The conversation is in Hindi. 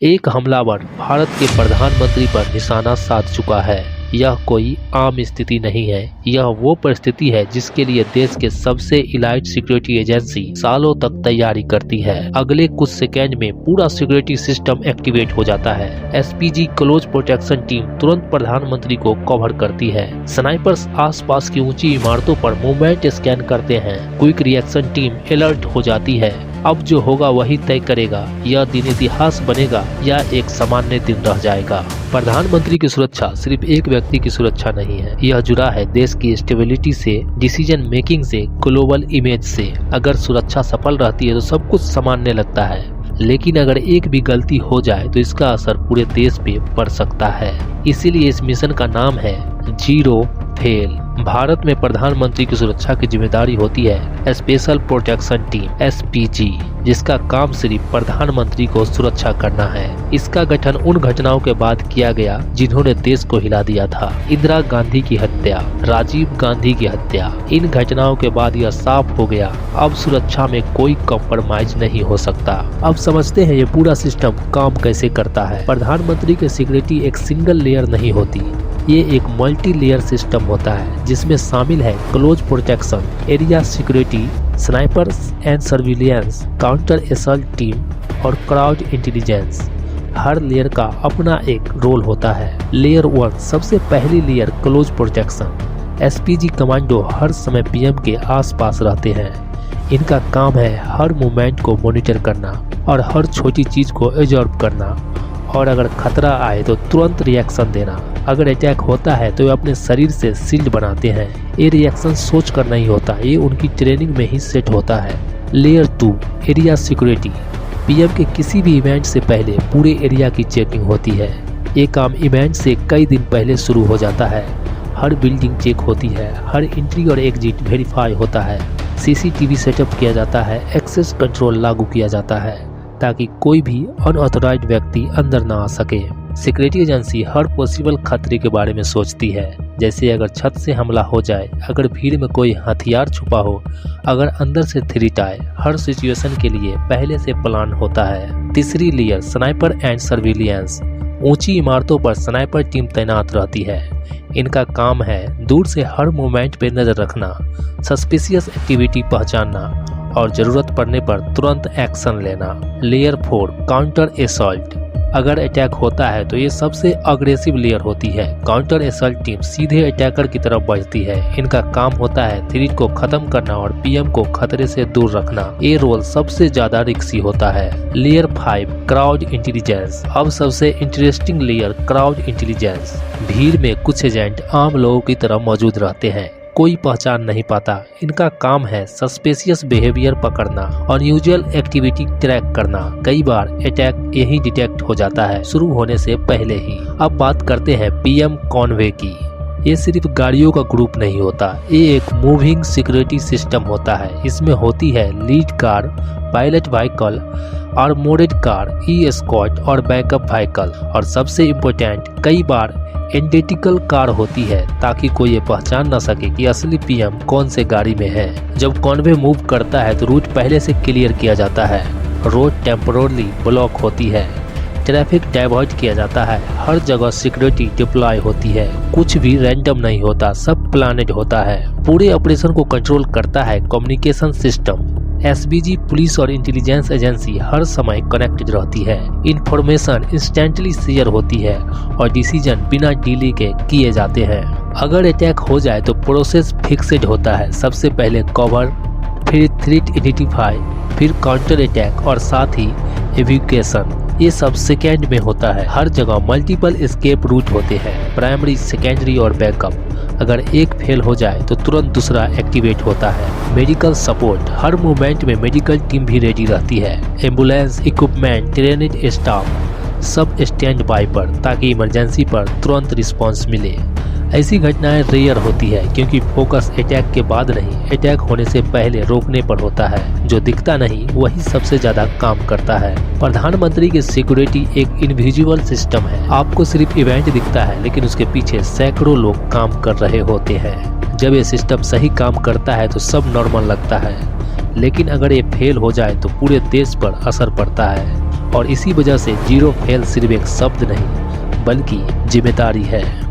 एक हमलावर भारत के प्रधानमंत्री पर निशाना साध चुका है। यह कोई आम स्थिति नहीं है, यह वो परिस्थिति है जिसके लिए देश के सबसे इलाइट सिक्योरिटी एजेंसी सालों तक तैयारी करती है। अगले कुछ सेकेंड में पूरा सिक्योरिटी सिस्टम एक्टिवेट हो जाता है। एसपीजी क्लोज प्रोटेक्शन टीम तुरंत प्रधानमंत्री को कवर करती है। स्नाइपर्स आसपास की ऊंची इमारतों पर मूवमेंट स्कैन करते हैं। क्विक रिएक्शन टीम अलर्ट हो जाती है। अब जो होगा वही तय करेगा, यह दिन इतिहास बनेगा या एक सामान्य दिन रह जाएगा। प्रधानमंत्री की सुरक्षा सिर्फ एक व्यक्ति की सुरक्षा नहीं है, यह जुड़ा है देश की स्टेबिलिटी से, डिसीजन मेकिंग से, ग्लोबल इमेज से। अगर सुरक्षा सफल रहती है तो सब कुछ सामान्य लगता है, लेकिन अगर एक भी गलती हो जाए तो इसका असर पूरे देश पे पड़ सकता है। इसीलिए इस मिशन का नाम है जीरो फेल। भारत में प्रधानमंत्री की सुरक्षा की जिम्मेदारी होती है स्पेशल प्रोटेक्शन टीम एसपीजी, जिसका काम सिर्फ प्रधानमंत्री को सुरक्षा करना है। इसका गठन उन घटनाओं के बाद किया गया जिन्होंने देश को हिला दिया था। इंदिरा गांधी की हत्या, राजीव गांधी की हत्या, इन घटनाओं के बाद यह साफ हो गया, अब सुरक्षा में कोई कॉम्प्रोमाइज नहीं हो सकता। अब समझते हैं ये पूरा सिस्टम काम कैसे करता है। प्रधानमंत्री की सिक्योरिटी एक सिंगल लेयर नहीं होती, ये एक मल्टी लेयर सिस्टम होता है जिसमें शामिल है close protection, area security, snipers and surveillance, counter assault team और क्राउड इंटेलिजेंस। हर लेयर का अपना एक रोल होता है। लेयर 1 सबसे पहली layer close protection. SPG commando हर समय पीएम के आसपास रहते हैं। इनका काम है हर मूवमेंट को मॉनिटर करना और हर छोटी चीज को ऑब्जर्व करना, और अगर खतरा आए तो तुरंत रिएक्शन देना। अगर अटैक होता है तो वे अपने शरीर से शील्ड बनाते हैं। ये रिएक्शन सोच कर नहीं होता, ये उनकी ट्रेनिंग में ही सेट होता है। Layer 2 area security. पीएम के किसी भी इवेंट से पहले पूरे एरिया की चेकिंग होती है। ये काम इवेंट से कई दिन पहले शुरू हो जाता है। हर बिल्डिंग चेक होती है, हर एंट्री और एग्जिट वेरीफाई होता है, सीसीटीवी सेटअप किया जाता है, एक्सेस कंट्रोल लागू किया जाता है ताकि कोई भी अनऑथराइज्ड व्यक्ति अंदर ना आ सके। सिक्योरिटी एजेंसी हर पॉसिबल खतरे के बारे में सोचती है, जैसे अगर छत से हमला हो जाए, अगर भीड़ में कोई हथियार छुपा हो, अगर अंदर से थ्रेट आए। हर सिचुएशन के लिए पहले से प्लान होता है। तीसरी लेयर स्नाइपर एंड सर्विलियंस। ऊंची इमारतों पर स्नाइपर टीम तैनात रहती है। इनका काम है दूर से हर मूवमेंट पे नजर रखना, सस्पिशियस एक्टिविटी पहचानना और जरूरत पड़ने पर तुरंत एक्शन लेना। Layer 4 counter assault. अगर अटैक होता है तो ये सबसे अग्रेसिव लेयर होती है। काउंटर असॉल्ट टीम सीधे अटैकर की तरफ बढ़ती है। इनका काम होता है थ्रेट को खत्म करना और पीएम को खतरे से दूर रखना। ये रोल सबसे ज्यादा रिस्की होता है। Layer 5 crowd intelligence. अब सबसे इंटरेस्टिंग लेयर क्राउड इंटेलिजेंस। भीड़ में कुछ एजेंट आम लोगों की तरह मौजूद रहते हैं, कोई पहचान नहीं पाता। इनका काम है सस्पिशियस बिहेवियर पकड़ना, अनयूजुअल एक्टिविटी ट्रैक करना। कई बार अटैक यही डिटेक्ट हो जाता है शुरू होने से पहले ही। अब बात करते हैं पीएम कॉन्वे की। ये सिर्फ गाड़ियों का ग्रुप नहीं होता, ये एक मूविंग सिक्योरिटी सिस्टम होता है। इसमें होती है lead car, pilot vehicle, armoured car, e escort और बैकअप व्हीकल, और सबसे इम्पोर्टेंट कई बार एंटिटिकल कार होती है ताकि कोई ये पहचान न सके कि असली पीएम कौन से गाड़ी में है। जब कॉन्वे मूव करता है तो रूट पहले से क्लियर किया जाता है, रोड टेम्पोरली ब्लॉक होती है, ट्रैफिक डाइवर्ट किया जाता है, हर जगह सिक्योरिटी डिप्लॉय होती है। कुछ भी रैंडम नहीं होता, सब प्लानेड होता है। पूरे ऑपरेशन को कंट्रोल करता है कम्युनिकेशन सिस्टम। एसपीजी पुलिस और इंटेलिजेंस एजेंसी हर समय कनेक्टेड रहती है। इंफॉर्मेशन इंस्टेंटली शेयर होती है और डिसीजन बिना डिले के किए जाते हैं। अगर अटैक हो जाए तो प्रोसेस फिक्स्ड होता है। सबसे पहले कवर, फिर थ्रेट आइडेंटिफाई, फिर काउंटर अटैक और साथ ही एविक्यूएशन। ये सब सेकेंड में होता है। हर जगह मल्टीपल एस्केप रूट होते हैं, प्राइमरी, सेकेंडरी और बैकअप। अगर एक फेल हो जाए तो तुरंत दूसरा एक्टिवेट होता है। Medical support. हर मूवमेंट में मेडिकल टीम भी रेडी रहती है। एम्बुलेंस, इक्विपमेंट, ट्रेनेड स्टाफ सब स्टैंड बाय पर, ताकि इमरजेंसी पर तुरंत रिस्पांस मिले। ऐसी घटनाएं रेयर होती है क्योंकि फोकस अटैक के बाद नहीं, अटैक होने से पहले रोकने पर होता है। जो दिखता नहीं वही सबसे ज्यादा काम करता है। प्रधानमंत्री की सिक्योरिटी एक इनविजिबल सिस्टम है। आपको सिर्फ इवेंट दिखता है, लेकिन उसके पीछे सैकड़ों लोग काम कर रहे होते हैं। जब ये सिस्टम सही काम करता है तो सब नॉर्मल लगता है, लेकिन अगर ये फेल हो जाए तो पूरे देश पर असर पड़ता है। और इसी वजह से जीरो फेल सिर्फ एक शब्द नहीं बल्कि जिम्मेदारी है।